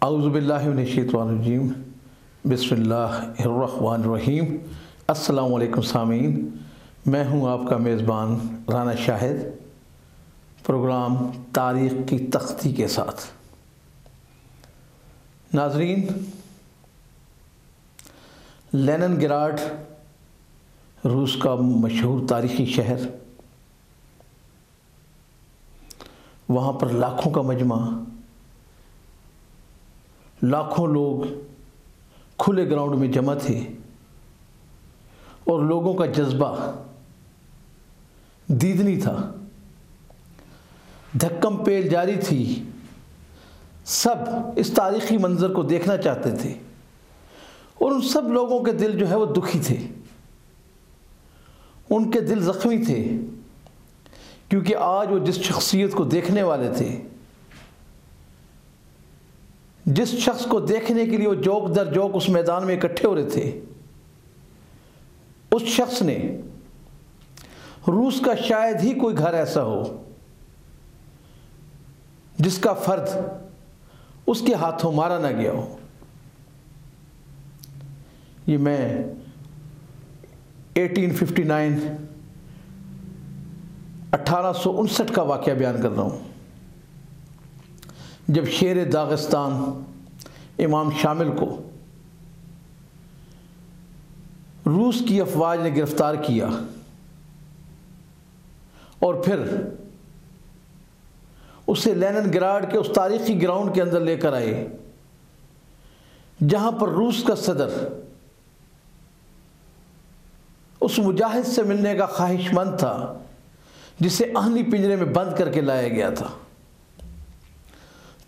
اعوذ باللہ من الشیطان الرجیم بسم اللہ الرحمن الرحیم۔ السلام علیکم سامعین، میں ہوں آپ کا میزبان رانا شاہد، پروگرام تاریخ کی تختی کے ساتھ۔ ناظرین، لینن گراڈ روس کا مشہور تاریخی شہر، وہاں پر لاکھوں کا مجمع، لاکھوں لوگ کھلے گراؤنڈ میں جمع تھے اور لوگوں کا جذبہ دیدنی تھا، دھکم پیل جاری تھی۔ سب اس تاریخی منظر کو دیکھنا چاہتے تھے اور ان سب لوگوں کے دل جو ہے وہ دکھی تھے، ان کے دل زخمی تھے، کیونکہ آج وہ جس شخصیت کو دیکھنے والے تھے، جس شخص کو دیکھنے کے لیے وہ جوک در جوک اس میدان میں اکٹھے ہو رہے تھے، اس شخص نے، روس کا شاید ہی کوئی گھر ایسا ہو جس کا فرد اس کے ہاتھوں مارا نہ گیا ہو۔ یہ میں 1859 کا واقعہ بیان کر رہا ہوں، جب شیر داغستان امام شامل کو روس کی افواج نے گرفتار کیا اور پھر اسے لینن گراڈ کے اس تاریخی گراؤنڈ کے اندر لے کر آئے، جہاں پر روس کا صدر اس مجاہد سے ملنے کا خواہش مند تھا جسے آہنی پنجرے میں بند کر کے لایا گیا تھا۔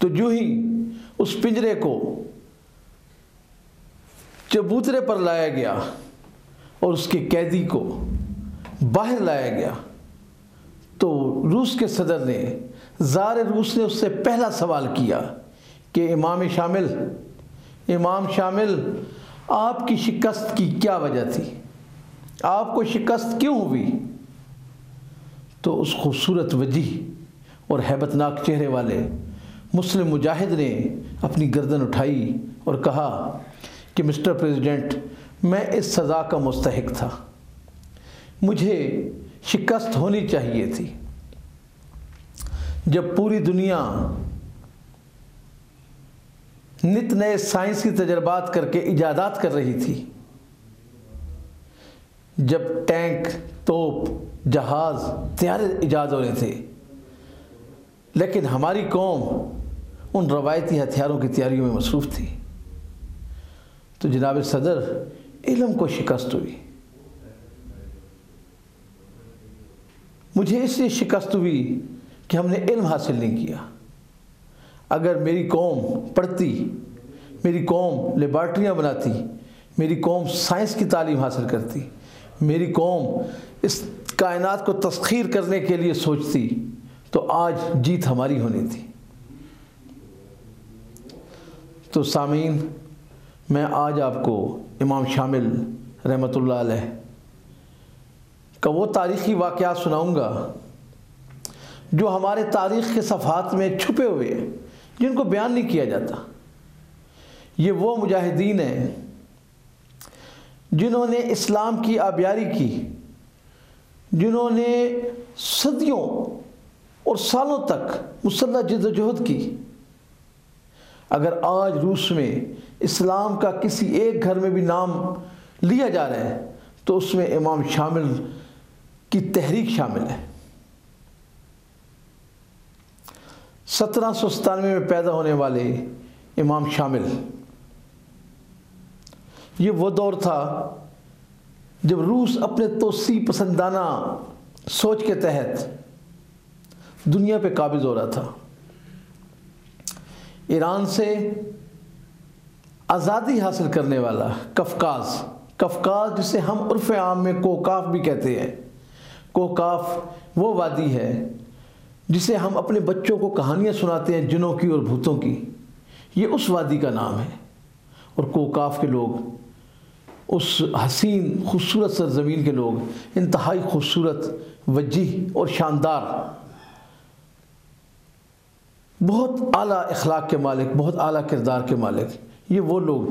تو جو ہی اس پنجرے کو چبوترے پر لایا گیا اور اس کے قیدی کو باہر لایا گیا، تو روس کے صدر نے، زار روس نے اس سے پہلا سوال کیا کہ امام شامل آپ کی شکست کی کیا وجہ تھی؟ آپ کو شکست کیوں ہوئی؟ تو اس خوبصورت وجیح اور ہیبت ناک چہرے والے مسلم مجاہد نے اپنی گردن اٹھائی اور کہا کہ مسٹر پریزیڈنٹ، میں اس سزا کا مستحق تھا، مجھے شکست ہونی چاہیے تھی۔ جب پوری دنیا نت نئے سائنسی تجربات کر کے ایجادات کر رہی تھی، جب ٹینک، توپ، جہاز، طیارے ایجاد ہو رہے تھے، لیکن ہماری قوم ان روایتی ہتھیاروں کی تیاریوں میں مصروف تھی، تو جناب صدر، علم کو شکست ہوئی۔ مجھے اس لیے شکست ہوئی کہ ہم نے علم حاصل نہیں کیا۔ اگر میری قوم پڑھتی، میری قوم لیبارٹریاں بناتی، میری قوم سائنس کی تعلیم حاصل کرتی، میری قوم اس کائنات کو تسخیر کرنے کے لیے سوچتی، تو آج جیت ہماری ہونی تھی۔ تو سامعین، میں آج آپ کو امام شامل رحمۃ اللہ علیہ کا وہ تاریخی واقعات سناؤں گا جو ہمارے تاریخ کے صفحات میں چھپے ہوئے ہیں، جن کو بیان نہیں کیا جاتا۔ یہ وہ مجاہدین ہیں جنہوں نے اسلام کی آبیاری کی، جنہوں نے صدیوں اور سالوں تک مسلح جدوجہد کی۔ اگر آج روس میں اسلام کا کسی ایک گھر میں بھی نام لیا جا رہا ہے تو اس میں امام شامل کی تحریک شامل ہے۔ 1797 میں پیدا ہونے والے امام شامل، یہ وہ دور تھا جب روس اپنے توسیع پسندانہ سوچ کے تحت دنیا پہ قابض ہو رہا تھا۔ ایران سے آزادی حاصل کرنے والا کفکاز جسے ہم عرف عام میں کوکاف بھی کہتے ہیں، کوکاف وہ وادی ہے جسے ہم اپنے بچوں کو کہانیاں سناتے ہیں جنوں کی اور بھوتوں کی، یہ اس وادی کا نام ہے۔ اور کوکاف کے لوگ، اس حسین خوبصورت سرزمین کے لوگ، انتہائی خوبصورت، وجیح اور شاندار بہت اعلیٰ اخلاق کے مالک، بہت اعلیٰ کردار کے مالک، یہ وہ لوگ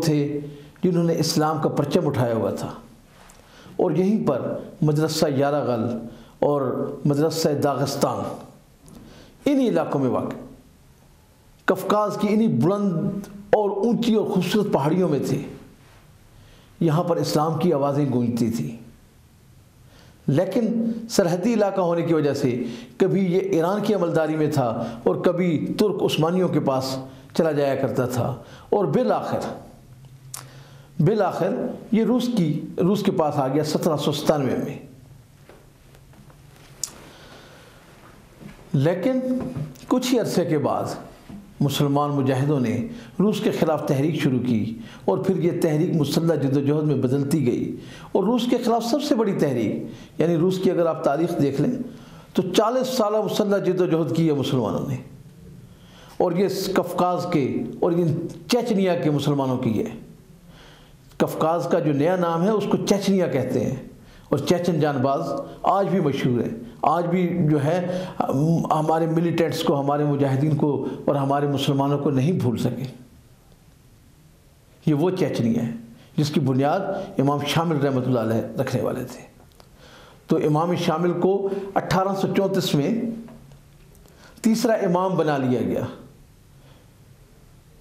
تھے جنہوں نے اسلام کا پرچم اٹھایا ہوا تھا، اور یہیں پر مدرسہ یارغل اور مدرسہ داغستان انہی علاقوں میں واقع، قفقاز کی انہی بلند اور اونچی اور خوبصورت پہاڑیوں میں تھے۔ یہاں پر اسلام کی آوازیں گونجتی تھیں، لیکن سرحدی علاقہ ہونے کی وجہ سے کبھی یہ ایران کی عملداری میں تھا اور کبھی ترک عثمانیوں کے پاس چلا جایا کرتا تھا، اور بالآخر یہ روس کے پاس آ گیا 1797 میں۔ لیکن کچھ ہی عرصے کے بعد مسلمان مجاہدوں نے روس کے خلاف تحریک شروع کی، اور پھر یہ تحریک مسلح جدوجہد میں بدلتی گئی، اور روس کے خلاف سب سے بڑی تحریک، یعنی روس کی اگر آپ تاریخ دیکھ لیں تو 40 سالہ مسلح جدوجہد کی ہے مسلمانوں نے، اور یہ قفقاز کے اور چیچنیا کے مسلمانوں کی ہے۔ قفقاز کا جو نیا نام ہے اس کو چیچنیا کہتے ہیں، اور چیچن جانباز آج بھی مشہور ہے، آج بھی جو ہے ہمارے ملیٹنٹس کو، ہمارے مجاہدین کو اور ہمارے مسلمانوں کو نہیں بھول سکے۔ یہ وہ چیچنیا ہے جس کی بنیاد امام شامل رحمۃ اللہ علیہ رکھنے والے تھے۔ تو امام شامل کو 1834 میں تیسرا امام بنا لیا گیا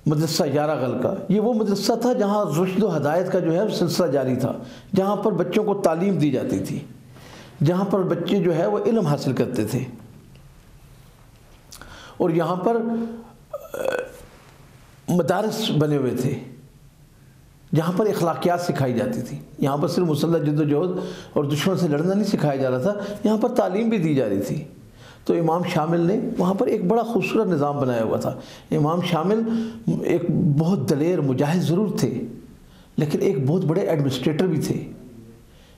مدرسہ یارغل کا۔ یہ وہ مدرسہ تھا جہاں رشد و ہدایت کا جو ہے سلسلہ جاری تھا، جہاں پر بچوں کو تعلیم دی جاتی تھی، جہاں پر بچے جو ہے وہ علم حاصل کرتے تھے، اور یہاں پر مدارس بنے ہوئے تھے جہاں پر اخلاقیات سکھائی جاتی تھی۔ یہاں پر صرف مسلح جدوجہد اور دشمن سے لڑنا نہیں سکھایا جا رہا تھا، یہاں پر تعلیم بھی دی جا رہی تھی۔ تو امام شامل نے وہاں پر ایک بڑا خوبصورت نظام بنایا ہوا تھا۔ امام شامل ایک بہت دلیر مجاہد ضرور تھے، لیکن ایک بہت بڑے ایڈمنسٹریٹر بھی تھے،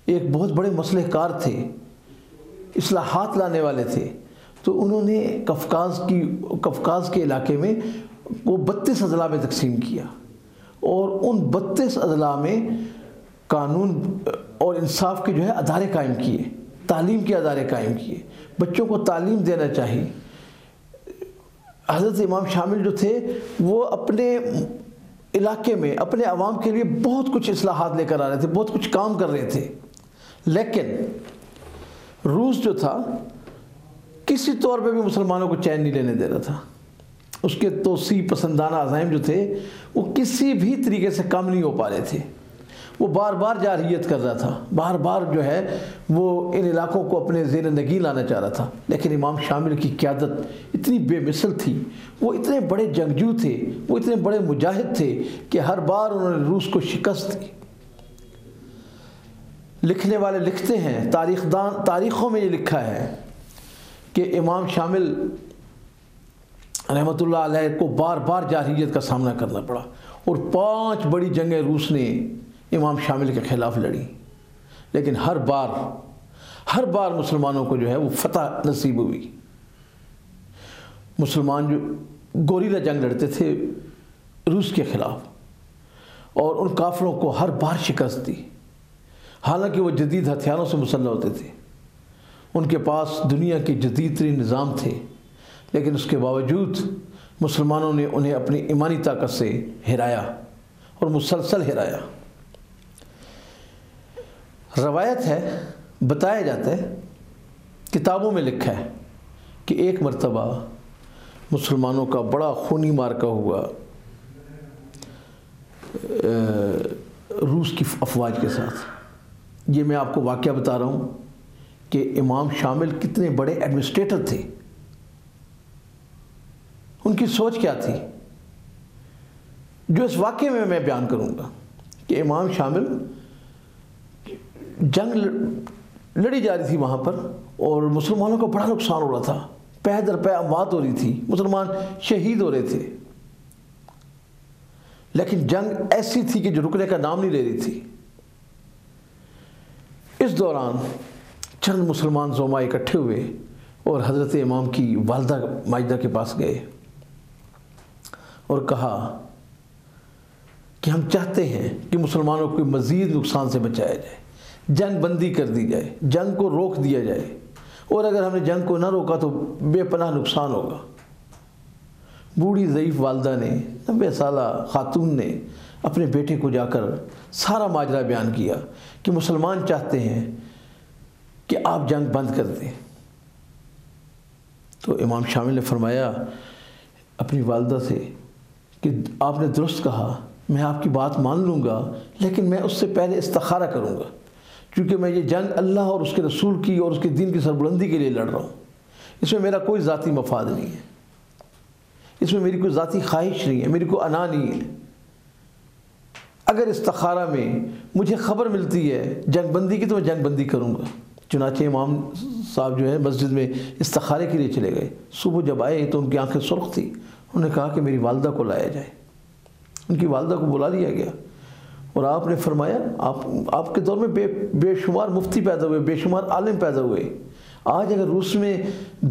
ایک بہت بڑے مصلح کار تھے، اصلاحات لانے والے تھے۔ تو انہوں نے قفقاز کے علاقے میں وہ 32 اضلاع میں تقسیم کیا، اور ان 32 اضلاع میں قانون اور انصاف کے جو ہے ادارے قائم کیے، تعلیم کے ادارے قائم کیے، بچوں کو تعلیم دینا چاہیے۔ حضرت امام شامل جو تھے وہ اپنے علاقے میں اپنے عوام کے لیے بہت کچھ اصلاحات لے کر آ رہے تھے، بہت کچھ کام کر رہے تھے، لیکن روس جو تھا کسی طور پہ بھی مسلمانوں کو چین نہیں لینے دے رہا تھا۔ اس کے توسیع پسندانہ عزائم جو تھے وہ کسی بھی طریقے سے کم نہیں ہو پا رہے تھے۔ وہ بار بار جارحیت کر رہا تھا، بار بار جو ہے وہ ان علاقوں کو اپنے زیر نگین لانا چاہ رہا تھا، لیکن امام شامل کی قیادت اتنی بے مثل تھی، وہ اتنے بڑے جنگجو تھے، وہ اتنے بڑے مجاہد تھے کہ ہر بار انہوں نے روس کو شکست دی۔ لکھنے والے لکھتے ہیں، تاریخوں میں یہ لکھا ہے کہ امام شامل رحمۃ اللہ علیہ کو بار بار جارحیت کا سامنا کرنا پڑا، اور 5 بڑی جنگیں روس نے امام شامل کے خلاف لڑی، لیکن ہر بار مسلمانوں کو جو ہے وہ فتح نصیب ہوئی۔ مسلمان جو گوریلا جنگ لڑتے تھے روس کے خلاف، اور ان کافروں کو ہر بار شکست دی، حالانکہ وہ جدید ہتھیاروں سے مسلح ہوتے تھے، ان کے پاس دنیا کے جدید ترین نظام تھے، لیکن اس کے باوجود مسلمانوں نے انہیں اپنی ایمانی طاقت سے ہرایا، اور مسلسل ہرایا۔ روایت ہے، بتایا جاتا ہے، کتابوں میں لکھا ہے کہ ایک مرتبہ مسلمانوں کا بڑا خونی معرکہ ہوا روس کی افواج کے ساتھ۔ یہ میں آپ کو واقعہ بتا رہا ہوں کہ امام شامل کتنے بڑے ایڈمنسٹریٹر تھے، ان کی سوچ کیا تھی، جو اس واقعے میں میں بیان کروں گا کہ امام شامل جنگ لڑی جا رہی تھی وہاں پر، اور مسلمانوں کا بڑا نقصان ہو رہا تھا، پہ در پہ اموات ہو رہی تھی، مسلمان شہید ہو رہے تھے، لیکن جنگ ایسی تھی کہ جو رکنے کا نام نہیں لے رہی تھی۔ اس دوران چند مسلمان زعماء اکٹھے ہوئے اور حضرت امام کی والدہ ماجدہ کے پاس گئے اور کہا کہ ہم چاہتے ہیں کہ مسلمانوں کو مزید نقصان سے بچایا جائے، جنگ بندی کر دی جائے، جنگ کو روک دیا جائے، اور اگر ہم نے جنگ کو نہ روکا تو بے پناہ نقصان ہوگا۔ بوڑھی ضعیف والدہ نے، 90 سالہ خاتون نے اپنے بیٹے کو جا کر سارا ماجرا بیان کیا کہ مسلمان چاہتے ہیں کہ آپ جنگ بند کر دیں۔ تو امام شامل نے فرمایا اپنی والدہ سے کہ آپ نے درست کہا، میں آپ کی بات مان لوں گا، لیکن میں اس سے پہلے استخارہ کروں گا، کیونکہ میں یہ جنگ اللہ اور اس کے رسول کی اور اس کے دین کی سربلندی کے لیے لڑ رہا ہوں۔ اس میں میرا کوئی ذاتی مفاد نہیں ہے، اس میں میری کوئی ذاتی خواہش نہیں ہے، میری کوئی انا نہیں ہے۔ اگر استخارہ میں مجھے خبر ملتی ہے جنگ بندی کی تو میں جنگ بندی کروں گا۔ چنانچہ امام صاحب جو ہے مسجد میں استخارے کے لیے چلے گئے۔ صبح جب آئے تو ان کی آنکھیں سرخ تھی۔ انہوں نے کہا کہ میری والدہ کو لایا جائے۔ ان کی والدہ کو بلا لیا گیا اور آپ نے فرمایا آپ کے دور میں بے شمار مفتی پیدا ہوئے، بے شمار عالم پیدا ہوئے۔ آج اگر روس میں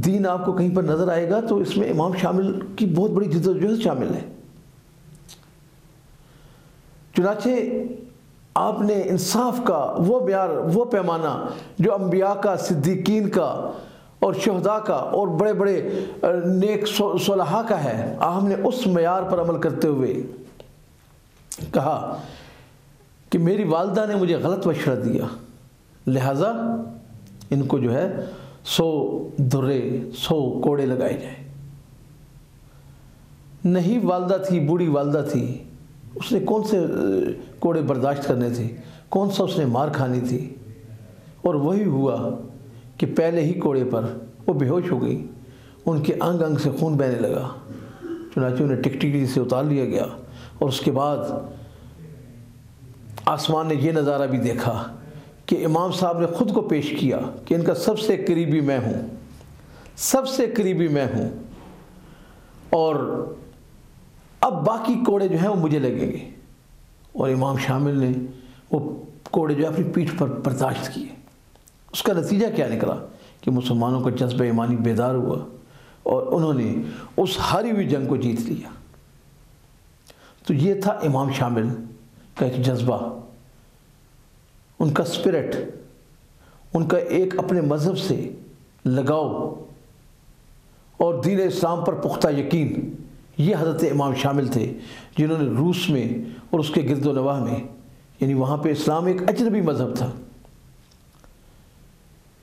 دین آپ کو کہیں پر نظر آئے گا تو اس میں امام شامل کی بہت بڑی جدوجہد شامل ہے۔ چنانچہ آپ نے انصاف کا وہ معیار، وہ پیمانہ جو انبیاء کا، صدیقین کا اور شہداء کا اور بڑے بڑے نیک صلحاء کا ہے، آپ نے اس معیار پر عمل کرتے ہوئے کہا کہ میری والدہ نے مجھے غلط مشورہ دیا، لہٰذا ان کو جو ہے 100 درے، 100 کوڑے لگائے جائیں۔ نہیں والدہ تھی، بوڑھی والدہ تھی، اس نے کون سے کوڑے برداشت کرنے تھے، کون سا اس نے مار کھانی تھی؟ اور وہی ہوا کہ پہلے ہی کوڑے پر وہ بے ہوش ہو گئی، ان کے انگ انگ سے خون بہنے لگا۔ چنانچہ انہیں ٹکٹکی سے اتار لیا گیا اور اس کے بعد آسمان نے یہ نظارہ بھی دیکھا کہ امام صاحب نے خود کو پیش کیا کہ ان کا سب سے قریبی میں ہوں، سب سے قریبی میں ہوں، اور اب باقی کوڑے جو ہیں وہ مجھے لگیں گے۔ اور امام شامل نے وہ کوڑے جو ہے اپنی پیٹھ پر برداشت کیے۔ اس کا نتیجہ کیا نکلا کہ مسلمانوں کا جذبہ ایمانی بیدار ہوا اور انہوں نے اس ہاری ہوئی جنگ کو جیت لیا۔ تو یہ تھا امام شامل کا ایک جذبہ، ان کا اسپرٹ، ان کا ایک اپنے مذہب سے لگاؤ اور دین اسلام پر پختہ یقین۔ یہ حضرت امام شامل تھے جنہوں نے روس میں اور اس کے گرد و نواح میں، یعنی وہاں پہ اسلام ایک اجنبی مذہب تھا۔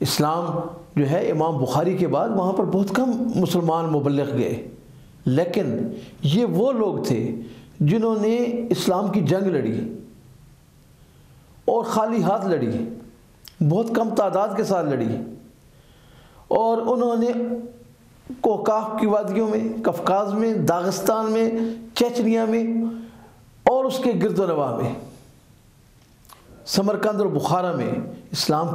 اسلام جو ہے امام بخاری کے بعد وہاں پر بہت کم مسلمان مبلغ گئے، لیکن یہ وہ لوگ تھے جنہوں نے اسلام کی جنگ لڑی اور خالی ہاتھ لڑی، بہت کم تعداد کے ساتھ لڑی، اور انہوں نے کوکاف کی وادیوں میں، قفقاز میں، داغستان میں، چچنیا میں اور اس کے گرد و نواح میں، سمرقند اور بخارا میں اسلام